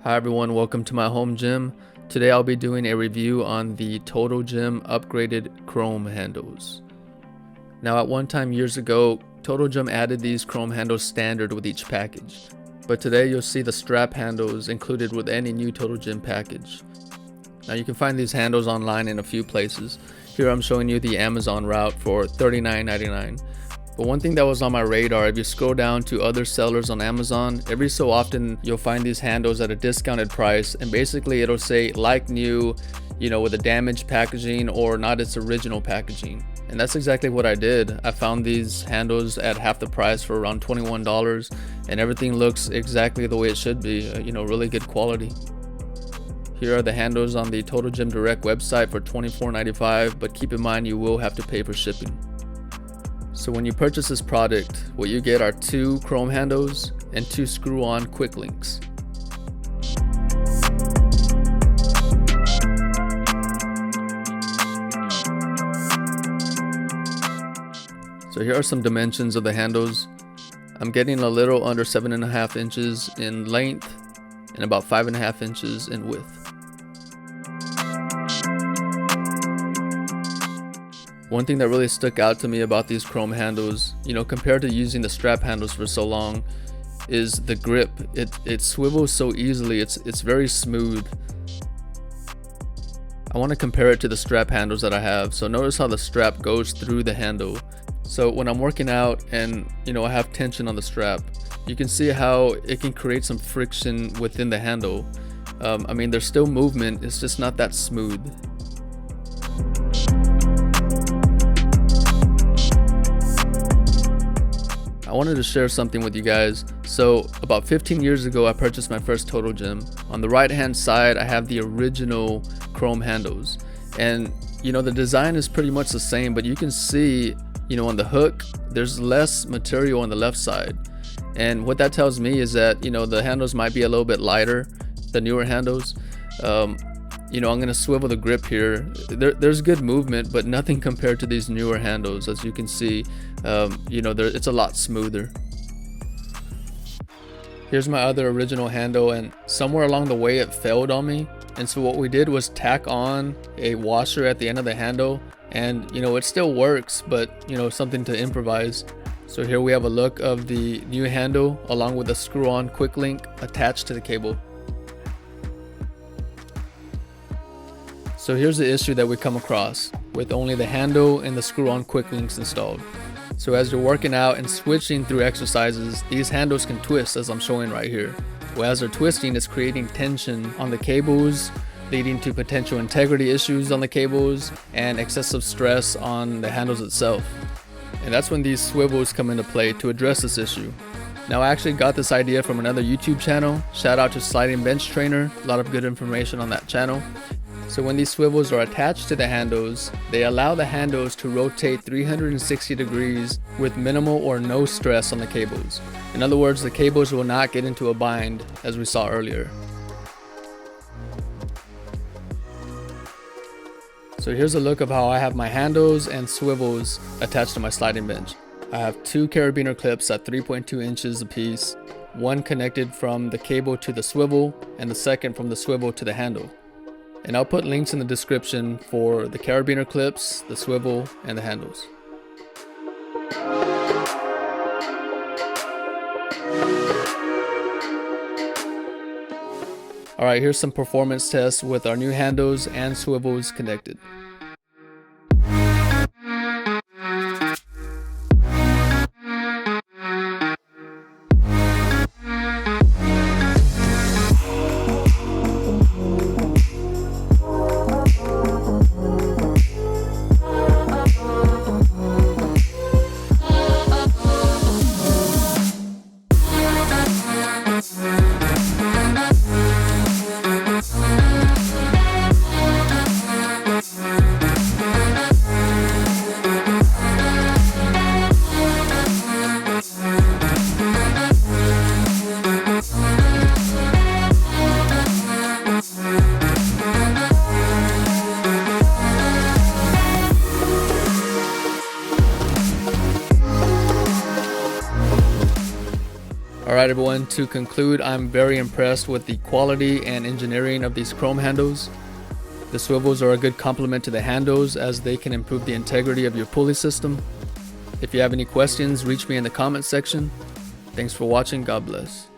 Hi everyone, welcome to my home gym. Today I'll be doing a review on the Total Gym upgraded chrome handles. Now at one time years ago, Total Gym added these chrome handles standard with each package. But today you'll see the strap handles included with any new Total Gym package. Now you can find these handles online in a few places. Here I'm showing you the Amazon route for $39.99. But one thing that was on my radar, if you scroll down to other sellers on Amazon, every so often you'll find these handles at a discounted price, and basically it'll say like new, with a damaged packaging or not its original packaging. And that's exactly what I did. I found these handles at half the price for around $21, and everything looks exactly the way it should be, really good quality. Here are the handles on the Total Gym Direct website for $24.95, but keep in mind you will have to pay for shipping. So when you purchase this product, what you get are 2 chrome handles and 2 screw-on quick links. So here are some dimensions of the handles. I'm getting a little under 7.5 inches in length and about 5.5 inches in width. One thing that really stuck out to me about these chrome handles, compared to using the strap handles for so long, is the grip. It swivels so easily, it's very smooth. I want to compare it to the strap handles that I have. So notice how the strap goes through the handle. So when I'm working out and I have tension on the strap, you can see how it can create some friction within the handle. There's still movement, it's just not that smooth. I wanted to share something with you guys. So about 15 years ago, I purchased my first Total Gym. On the right hand side, I have the original chrome handles. And the design is pretty much the same, but you can see, on the hook, there's less material on the left side. And what that tells me is that, the handles might be a little bit lighter, the newer handles. I'm gonna swivel the grip here. There's good movement, but nothing compared to these newer handles. As you can see, it's a lot smoother. Here's my other original handle, and somewhere along the way it failed on me. And so what we did was tack on a washer at the end of the handle, and it still works, but something to improvise. So here we have a look of the new handle along with a screw-on quick link attached to the cable. So here's the issue that we come across with only the handle and the screw-on quick links installed. So as you're working out and switching through exercises, these handles can twist, as I'm showing right here. Well, as they're twisting, it's creating tension on the cables, leading to potential integrity issues on the cables and excessive stress on the handles itself. And that's when these swivels come into play to address this issue. Now I actually got this idea from another YouTube channel. Shout out to Sliding Bench Trainer, a lot of good information on that channel. So when these swivels are attached to the handles, they allow the handles to rotate 360 degrees with minimal or no stress on the cables. In other words, the cables will not get into a bind, as we saw earlier. So here's a look of how I have my handles and swivels attached to my sliding bench. I have 2 carabiner clips at 3.2 inches apiece, one connected from the cable to the swivel and the second from the swivel to the handle. And I'll put links in the description for the carabiner clips, the swivel, and the handles. Alright, here's some performance tests with our new handles and swivels connected. Alright everyone, to conclude, I'm very impressed with the quality and engineering of these chrome handles. The swivels are a good complement to the handles as they can improve the integrity of your pulley system. If you have any questions, reach me in the comment section. Thanks for watching, God bless.